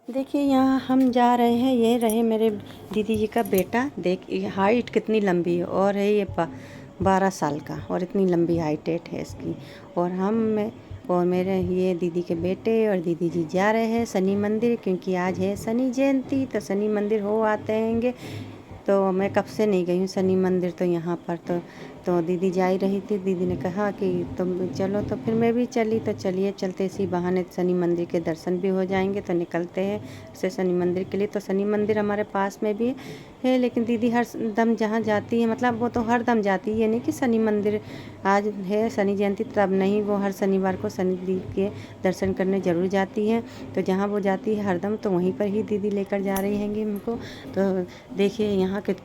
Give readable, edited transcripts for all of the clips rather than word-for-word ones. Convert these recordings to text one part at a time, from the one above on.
देखिए यहाँ हम जा रहे हैं, ये रहे मेरे दीदी जी का बेटा। देख हाइट कितनी लंबी है, और है ये 12 साल का, और इतनी लंबी हाइट है इसकी। और और मेरे ये दीदी के बेटे और दीदी जी जा रहे हैं शनि मंदिर, क्योंकि आज है शनि जयंती, तो शनि मंदिर हो आते हैंगे। तो मैं कब से नहीं गई हूँ शनि मंदिर, तो यहाँ पर तो दीदी जा ही रही थी। दीदी ने कहा कि तुम चलो, तो फिर मैं भी चली। तो चलिए, चलते इसी बहाने शनि मंदिर के दर्शन भी हो जाएंगे। तो निकलते हैं से शनि मंदिर के लिए। तो शनि मंदिर हमारे पास में भी है, लेकिन दीदी हर दम जहाँ जाती है, मतलब वो तो हर दम जाती है, ये नहीं कि शनि मंदिर आज है शनि जयंती तब नहीं, वो हर शनिवार को शनि जी के दर्शन करने ज़रूर जाती है। तो जहाँ वो जाती है हरदम, तो वहीं पर ही दीदी लेकर जा रही हैंगी हमको। तो देखिए यहाँ के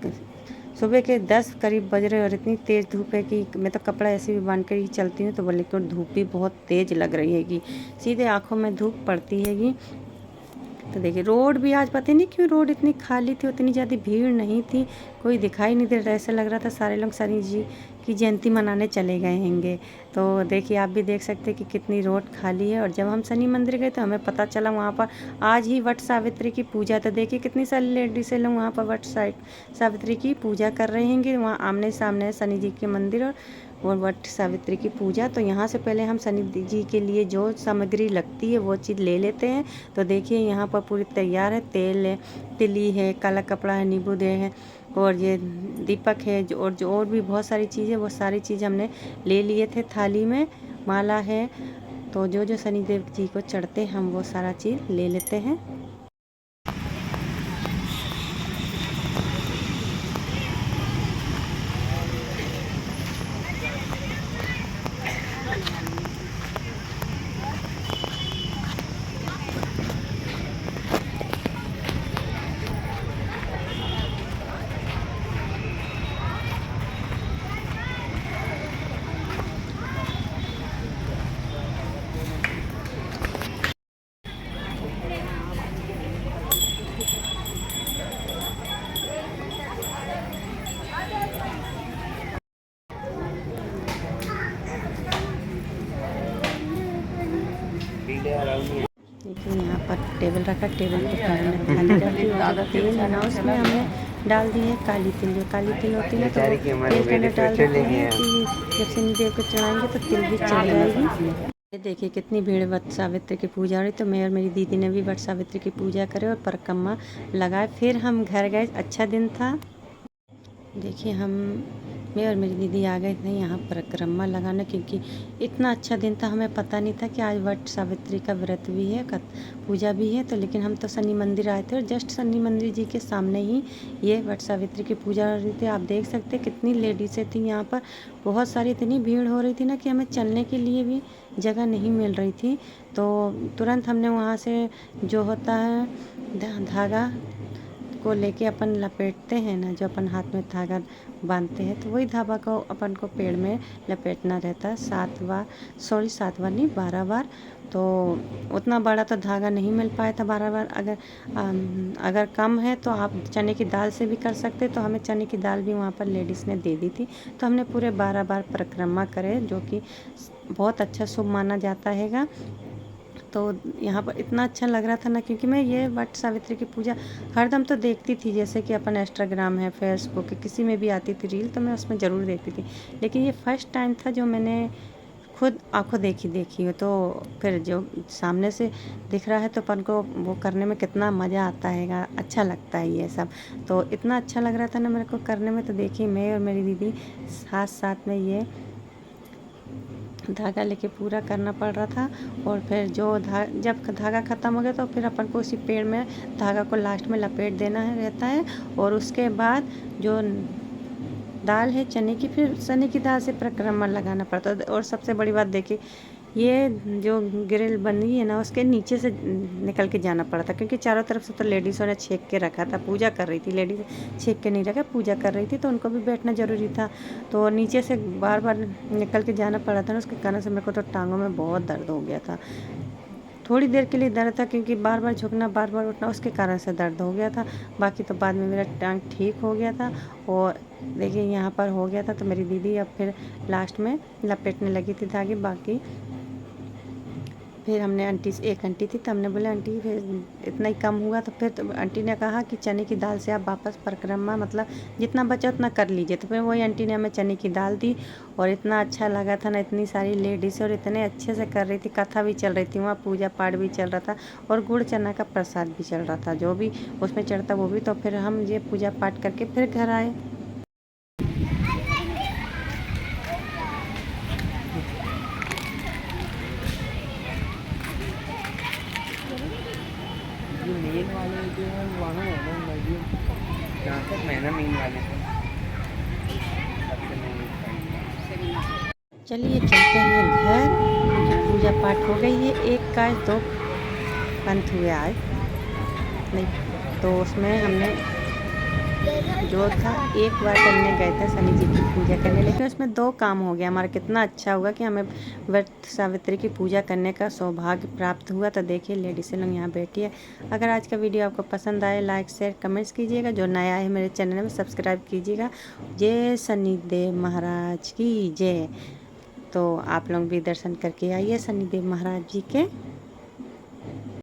सुबह के 10 करीब बज रहे, और इतनी तेज़ धूप है कि मैं तो कपड़ा ऐसे भी बांध कर ही चलती हूँ। तो बोले कि धूप भी बहुत तेज़ लग रही हैगी, सीधे आँखों में धूप पड़ती हैगी। तो देखिए रोड भी आज पता नहीं क्यों रोड इतनी खाली थी, उतनी ज़्यादा भीड़ नहीं थी, कोई दिखाई नहीं दे रहा। ऐसा लग रहा था सारे लोग शनि जी की जयंती मनाने चले गए हैंगे। तो देखिए आप भी देख सकते हैं कि कितनी रोड खाली है। और जब हम शनि मंदिर गए तो हमें पता चला वहाँ पर आज ही वट सावित्री की पूजा। तो देखिए कितनी सारी लेडीज़ लोग वहाँ पर वट सावित्री की पूजा कर रहे हैंगे। वहाँ आमने सामने है शनि जी के मंदिर और वट सावित्री की पूजा। तो यहाँ से पहले हम शनि जी के लिए जो सामग्री लगती है वो चीज़ ले लेते हैं। तो देखिए यहाँ पर पूरी तैयार है, तेल है, तिली है, काला कपड़ा है, नींबू दे है, और ये दीपक है, जो और भी बहुत सारी चीज़ें, वो सारी चीज़ हमने ले लिए थे थाली में। माला है, तो जो जो शनिदेव जी को चढ़ते हम वो सारा चीज़ ले लेते हैं। देखिए यहाँ पर टेबल रखा, टेबल पे थाली रखी, और जो तेल है ना उसमें हमने डाल दी है काली तिल। जो काली तिल होती है ना, तो तेल के अंदर डाल देते हैं कि जब शनिदेव को चढ़ाएंगे तो तिल भी चढ़ जाएगी। ये देखिए कितनी भीड़ वट सावित्री की पूजा हो रही। तो मैं और मेरी दीदी ने भी वट सावित्री की पूजा करे और परिक्रमा लगाए, फिर हम घर गए। अच्छा दिन था। देखिए मैं और मेरी दीदी आ गए थे यहाँ परिक्रमा लगाने, क्योंकि इतना अच्छा दिन था, हमें पता नहीं था कि आज वट सावित्री का व्रत भी है, पूजा भी है। तो लेकिन हम तो शनि मंदिर आए थे, और जस्ट शनि मंदिर जी के सामने ही ये वट सावित्री की पूजा हो रही थी। आप देख सकते कितनी लेडीज़ें थी यहाँ पर, बहुत सारी, इतनी भीड़ हो रही थी ना कि हमें चलने के लिए भी जगह नहीं मिल रही थी। तो तुरंत हमने वहाँ से जो होता है धागा को लेके अपन लपेटते हैं ना, जो अपन हाथ में धागा बांधते हैं, तो वही धागा को अपन को पेड़ में लपेटना रहता है 7 बार नहीं 12 बार। तो उतना बड़ा तो धागा नहीं मिल पाया था 12 बार। अगर कम है तो आप चने की दाल से भी कर सकते। तो हमें चने की दाल भी वहाँ पर लेडीज़ ने दे दी थी। तो हमने पूरे 12 बार परिक्रमा करे, जो कि बहुत अच्छा शुभ माना जाता हैगा। तो यहाँ पर इतना अच्छा लग रहा था ना, क्योंकि मैं ये वट सावित्री की पूजा हरदम तो देखती थी, जैसे कि अपन इंस्टाग्राम है, फेसबुक है, किसी में भी आती थी रील, तो मैं उसमें ज़रूर देखती थी। लेकिन ये फर्स्ट टाइम था जो मैंने खुद आंखों देखी हो। तो फिर जो सामने से दिख रहा है तो अपन को वो करने में कितना मज़ा आता है, अच्छा लगता है ये सब। तो इतना अच्छा लग रहा था ना मेरे को करने में। तो देखिए मैं और मेरी दीदी साथ साथ में ये धागा लेके पूरा करना पड़ रहा था। और फिर जब धागा ख़त्म हो गया तो फिर अपन को उसी पेड़ में धागा को लास्ट में लपेट देना रहता है। और उसके बाद जो दाल है चने की, फिर चने की दाल से परिक्रमा लगाना पड़ता है। और सबसे बड़ी बात देखिए, ये जो ग्रिल बनी है ना उसके नीचे से निकल के जाना पड़ा था, क्योंकि चारों तरफ से तो लेडीज़ों ने छेक के रखा था, पूजा कर रही थी। लेडीज़ छेक के नहीं रखा, पूजा कर रही थी, तो उनको भी बैठना ज़रूरी था। तो नीचे से बार बार निकल के जाना पड़ा था ना, उसके कारण से मेरे को तो टांगों में बहुत दर्द हो गया था। थोड़ी देर के लिए दर्द था, क्योंकि बार बार झुकना, बार बार उठना, उसके कारण से दर्द हो गया था। बाकी तो बाद में मेरा टांग ठीक हो गया था। और देखिए यहाँ पर हो गया था। तो मेरी दीदी अब फिर लास्ट में लपेटने लगी थी धागे। बाकी फिर हमने एक आंटी थी तो हमने बोला आंटी फिर इतना ही कम हुआ, तो फिर तो आंटी ने कहा कि चने की दाल से आप वापस परिक्रमा मतलब जितना बचा उतना कर लीजिए। तो फिर वही आंटी ने हमें चने की दाल दी और इतना अच्छा लगा था ना, इतनी सारी लेडीज़ और इतने अच्छे से कर रही थी, कथा भी चल रही थी वहाँ, पूजा पाठ भी चल रहा था और गुड़ चना का प्रसाद भी चल रहा था, जो भी उसमें चढ़ता वो भी। तो फिर हम ये पूजा पाठ करके फिर घर आए। ये मेन वाले जो है वहाँ है ना मस्जिद, जहाँ तक मैं ना मेन वाले थे सबसे मेन। चलिए चलते हैं घर, क्योंकि पूजा पाठ हो गई है। एक का 2 पंथ हुए आज नहीं, तो उसमें हमने जो था एक बार करने गए थे शनि जी की पूजा करने, लेकिन उसमें 2 काम हो गया हमारा। कितना अच्छा हुआ कि हमें व्रत सावित्री की पूजा करने का सौभाग्य प्राप्त हुआ। तो देखिए लेडीज़ लोग यहाँ बैठी है। अगर आज का वीडियो आपको पसंद आए लाइक शेयर कमेंट्स कीजिएगा, जो नया है मेरे चैनल में सब्सक्राइब कीजिएगा। जय शनिदेव महाराज की जय। तो आप लोग भी दर्शन करके आइए शनिदेव महाराज जी के।